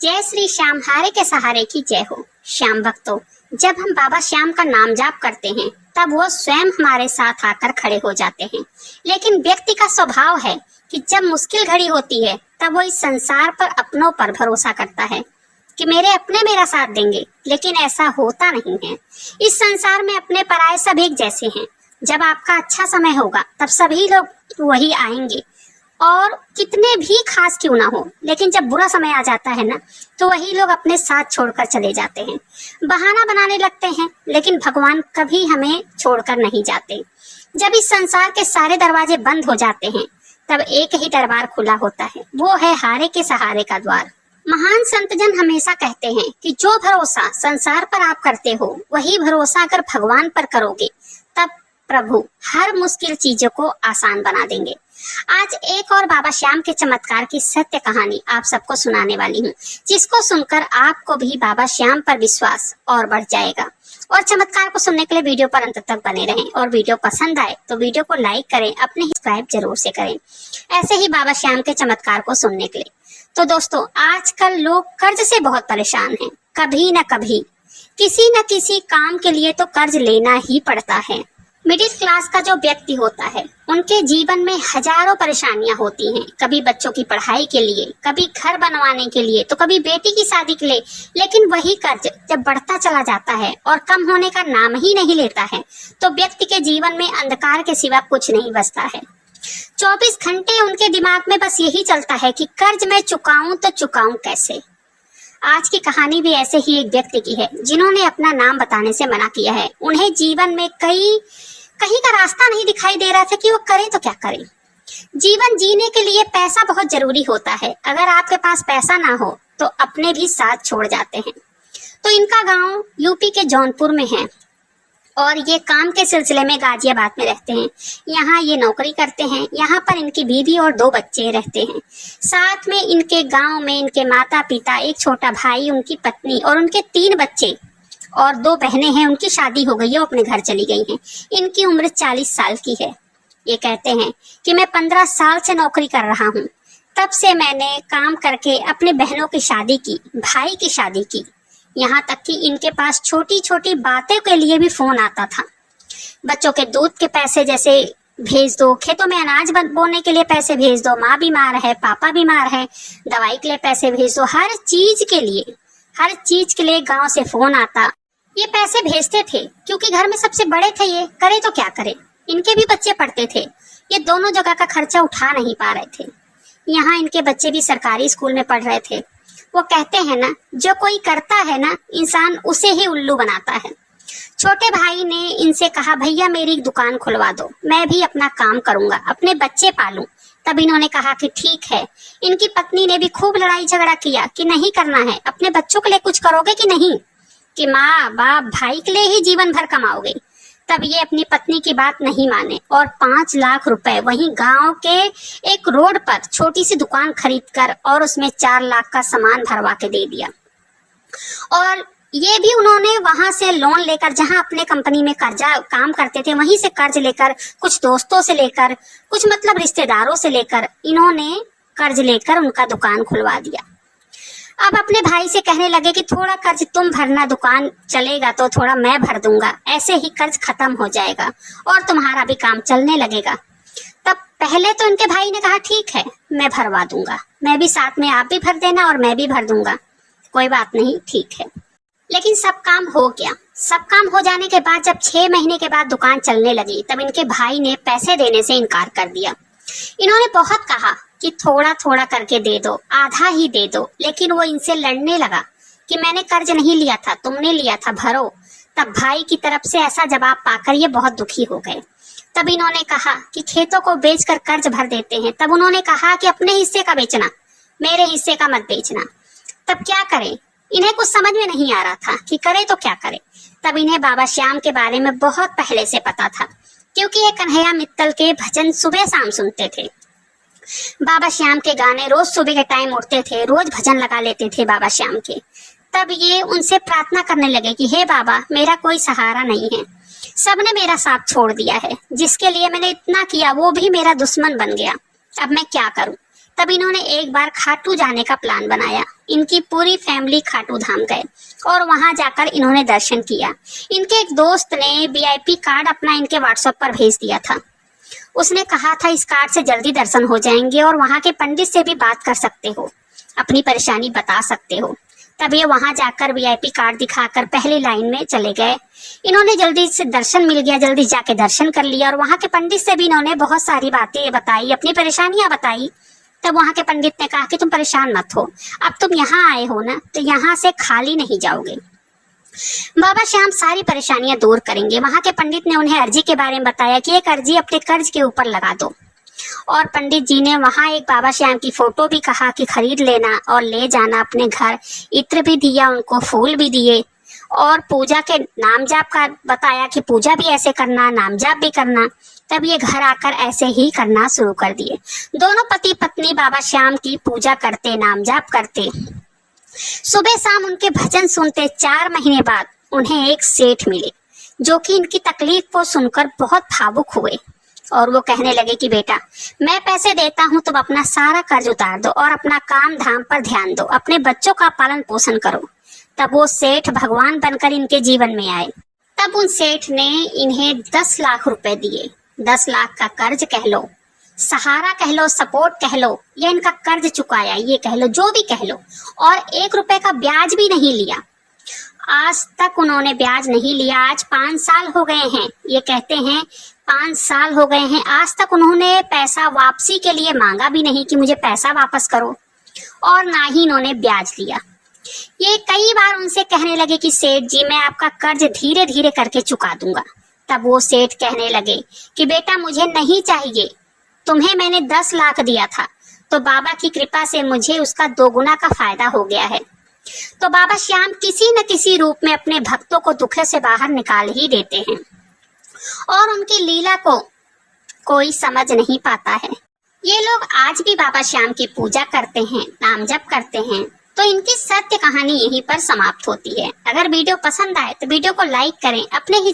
जय श्री श्याम, हारे के सहारे की जय हो। श्याम भक्तों, जब हम बाबा श्याम का नाम जाप करते हैं तब वो स्वयं हमारे साथ आकर खड़े हो जाते हैं। लेकिन व्यक्ति का स्वभाव है कि जब मुश्किल घड़ी होती है तब वो इस संसार पर अपनों पर भरोसा करता है कि मेरे अपने मेरा साथ देंगे, लेकिन ऐसा होता नहीं है। इस संसार में अपने पराये सब एक जैसे हैं। जब आपका अच्छा समय होगा तब सभी लोग वही आएंगे और कितने भी खास क्यों ना हो, लेकिन जब बुरा समय आ जाता है ना तो वही लोग अपने साथ छोड़कर चले जाते हैं। बहाना बनाने लगते हैं, लेकिन भगवान कभी हमें छोड़कर नहीं जाते। जब इस संसार के सारे दरवाजे बंद हो जाते हैं तब एक ही दरबार खुला होता है, वो है हारे के सहारे का द्वार। महान संतजन हमेशा कहते हैं कि जो भरोसा संसार पर आप करते हो वही भरोसा अगर भगवान पर करोगे तब प्रभु हर मुश्किल चीजों को आसान बना देंगे। आज एक और बाबा श्याम के चमत्कार की सत्य कहानी आप सबको सुनाने वाली हूँ, जिसको सुनकर आपको भी बाबा श्याम पर विश्वास और बढ़ जाएगा। और चमत्कार को सुनने के लिए वीडियो पर अंत तक बने रहें और वीडियो पसंद आए तो वीडियो को लाइक करें, अपने सब्सक्राइब जरूर से करें ऐसे ही बाबा श्याम के चमत्कार को सुनने के लिए। तो दोस्तों, आजकल लोग कर्ज से बहुत परेशान हैं। कभी न कभी किसी न किसी काम के लिए तो कर्ज लेना ही पड़ता है। मिडिल क्लास का जो व्यक्ति होता है उनके जीवन में हजारों परेशानियां होती हैं। कभी बच्चों की पढ़ाई के लिए, कभी घर बनवाने के लिए, तो कभी बेटी की शादी के लिए। लेकिन वही कर्ज जब बढ़ता चला जाता है और कम होने का नाम ही नहीं लेता है तो व्यक्ति के जीवन में अंधकार के सिवा कुछ नहीं बचता है। 24 घंटे उनके दिमाग में बस यही चलता है कि कर्ज मैं चुकाऊं तो चुकाऊं कैसे। आज की कहानी भी ऐसे ही एक व्यक्ति की है जिन्होंने अपना नाम बताने से मना किया है। उन्हें जीवन में कहीं का रास्ता नहीं दिखाई दे रहा था कि वो करें तो क्या करें। जीवन जीने के लिए पैसा बहुत जरूरी होता है। अगर आपके पास पैसा ना हो तो अपने भी साथ छोड़ जाते हैं। तो इनका गांव यूपी के जौनपुर में है और ये काम के सिलसिले में गाजियाबाद में रहते हैं। यहाँ ये नौकरी करते हैं। यहाँ पर इनकी बीवी और 2 बच्चे रहते हैं। साथ में इनके गांव में इनके माता पिता, एक छोटा भाई, उनकी पत्नी और उनके 3 बच्चे और 2 बहनें हैं। उनकी शादी हो गई है, वो अपने घर चली गई हैं। इनकी उम्र 40 साल की है। ये कहते हैं कि मैं 15 साल से नौकरी कर रहा हूँ। तब से मैंने काम करके अपने बहनों की शादी की, भाई की शादी की। यहाँ तक कि इनके पास छोटी छोटी बातों के लिए भी फोन आता था। बच्चों के दूध के पैसे जैसे भेज दो, खेतों में अनाज बोने के लिए पैसे भेज दो, माँ बीमार है, पापा बीमार है, दवाई के लिए पैसे भेज दो। हर चीज के लिए गांव से फोन आता। ये पैसे भेजते थे क्योंकि घर में सबसे बड़े थे। ये करे तो क्या करे, इनके भी बच्चे पढ़ते थे। ये दोनों जगह का खर्चा उठा नहीं पा रहे थे। यहाँ इनके बच्चे भी सरकारी स्कूल में पढ़ रहे थे। वो कहते हैं ना, जो कोई करता है ना इंसान उसे ही उल्लू बनाता है। छोटे भाई ने इनसे कहा, भैया मेरी दुकान खुलवा दो, मैं भी अपना काम करूंगा, अपने बच्चे पालूं। तब इन्होंने कहा कि ठीक है। इनकी पत्नी ने भी खूब लड़ाई झगड़ा किया कि नहीं करना है, अपने बच्चों के लिए कुछ करोगे कि नहीं, कि माँ बाप भाई के लिए ही जीवन भर कमाओगे। तब ये अपनी पत्नी की बात नहीं माने और 5 लाख रुपए वहीं गांव के एक रोड पर छोटी सी दुकान खरीदकर और उसमें 4 लाख का सामान भरवा के दे दिया। और ये भी उन्होंने वहां से लोन लेकर, जहां अपने कंपनी में कर्जा काम करते थे वहीं से कर्ज लेकर, कुछ दोस्तों से लेकर, कुछ मतलब रिश्तेदारों से लेकर इन्होंने कर्ज लेकर उनका दुकान खुलवा दिया। अब अपने भाई से कहने लगे कि थोड़ा कर्ज तुम भरना, दुकान चलेगा तो थोड़ा मैं भर दूंगा, ऐसे ही कर्ज खत्म हो जाएगा और तुम्हारा भी काम चलने लगेगा। तब पहले तो इनके भाई ने कहा ठीक है मैं भरवा दूंगा, मैं भी साथ में, आप भी भर देना और मैं भी भर दूंगा, कोई बात नहीं, ठीक है। लेकिन सब काम हो गया। सब काम हो जाने के बाद जब 6 महीने के बाद दुकान चलने लगी तब इनके भाई ने पैसे देने से इनकार कर दिया। इन्होंने बहुत कहा कि थोड़ा थोड़ा करके दे दो, आधा ही दे दो, लेकिन वो इनसे लड़ने लगा कि मैंने कर्ज नहीं लिया था, तुमने लिया था, भरो। तब भाई की तरफ से ऐसा जवाब पाकर ये बहुत दुखी हो गए। तब इन्होंने कहा कि खेतों को बेचकर कर्ज भर देते हैं। तब उन्होंने कहा कि अपने हिस्से का बेचना, मेरे हिस्से का मत बेचना। तब क्या करें, इन्हें कुछ समझ में नहीं आ रहा था कि करे तो क्या करे। तब इन्हें बाबा श्याम के बारे में बहुत पहले से पता था क्योंकि ये कन्हैया मित्तल के भजन सुबह शाम सुनते थे। बाबा श्याम के गाने रोज सुबह के टाइम उठते थे, रोज भजन लगा लेते थे बाबा श्याम के। तब ये उनसे प्रार्थना करने लगे कि हे बाबा, मेरा कोई सहारा नहीं है, सबने मेरा साथ छोड़ दिया है, जिसके लिए मैंने इतना किया वो भी मेरा दुश्मन बन गया, अब मैं क्या करूं। तब इन्होंने एक बार खाटू जाने का प्लान बनाया इनकी पूरी फैमिली खाटू धाम गए और वहां जाकर इन्होंने दर्शन किया। इनके एक दोस्त ने वीआईपी कार्ड अपना इनके व्हाट्सएप पर भेज दिया था। उसने कहा था इस कार्ड से जल्दी दर्शन हो जाएंगे और वहां के पंडित से भी बात कर सकते हो, अपनी परेशानी बता सकते हो। तब ये वहां जाकर वीआईपी कार्ड दिखाकर पहली लाइन में चले गए। इन्होंने जल्दी से दर्शन मिल गया, जल्दी जाके दर्शन कर लिया और वहां के पंडित से भी इन्होंने बहुत सारी बातें बताई, अपनी परेशानियां बताई। तब वहां के पंडित ने कहा कि तुम परेशान मत हो, अब तुम यहाँ आए हो ना तो यहाँ से खाली नहीं जाओगे। बाबा श्याम सारी परेशानियां दूर करेंगे। वहां के पंडित ने उन्हें अर्जी के बारे में बताया कि एक अर्जी अपने कर्ज के ऊपर लगा दो। और पंडित जी ने वहां एक बाबा श्याम की फोटो भी कहा कि खरीद लेना और ले जाना अपने घर। इत्र भी दिया उनको, फूल भी दिए और पूजा के नाम जाप का बताया कि पूजा भी ऐसे करना, नाम जाप भी करना। तब ये घर आकर ऐसे ही करना शुरू कर दिए। दोनों पति पत्नी बाबा श्याम की पूजा करते, नाम जाप करते, सुबह शाम उनके भजन सुनते। 4 महीने बाद उन्हें एक सेठ मिले जो कि इनकी तकलीफ को सुनकर बहुत भावुक हुए और वो कहने लगे कि बेटा मैं पैसे देता हूँ, तुम अपना सारा कर्ज उतार दो और अपना काम धाम पर ध्यान दो, अपने बच्चों का पालन पोषण करो। तब वो सेठ भगवान बनकर इनके जीवन में आए। तब उन सेठ ने इन्हें 10 लाख रुपए दिए। 10 लाख का कर्ज कह लो, सहारा कह लो, सपोर्ट कह लो, या इनका कर्ज चुकाया ये कह लो, जो भी कह लो। और 1 रुपए का ब्याज भी नहीं लिया। आज तक उन्होंने ब्याज नहीं लिया। आज 5 साल हो गए हैं। ये कहते हैं 5 साल हो गए हैं, आज तक उन्होंने पैसा वापसी के लिए मांगा भी नहीं कि मुझे पैसा वापस करो, और ना ही इन्होंने ब्याज लिया। ये कई बार उनसे कहने लगे कि सेठ जी मैं आपका कर्ज धीरे धीरे करके चुका दूंगा। तब वो सेठ कहने लगे कि बेटा मुझे नहीं चाहिए, तुम्हें मैंने 10 लाख दिया था तो बाबा की कृपा से मुझे उसका 2 गुना का फायदा हो गया है। तो बाबा श्याम किसी न किसी रूप में अपने भक्तों को दुख से बाहर निकाल ही देते हैं और उनकी लीला को कोई समझ नहीं पाता है। ये लोग आज भी बाबा श्याम की पूजा करते हैं, नाम जप करते हैं। तो इनकी सत्य कहानी यहीं पर समाप्त होती है। अगर वीडियो पसंद आए तो वीडियो को लाइक करें, अपने ही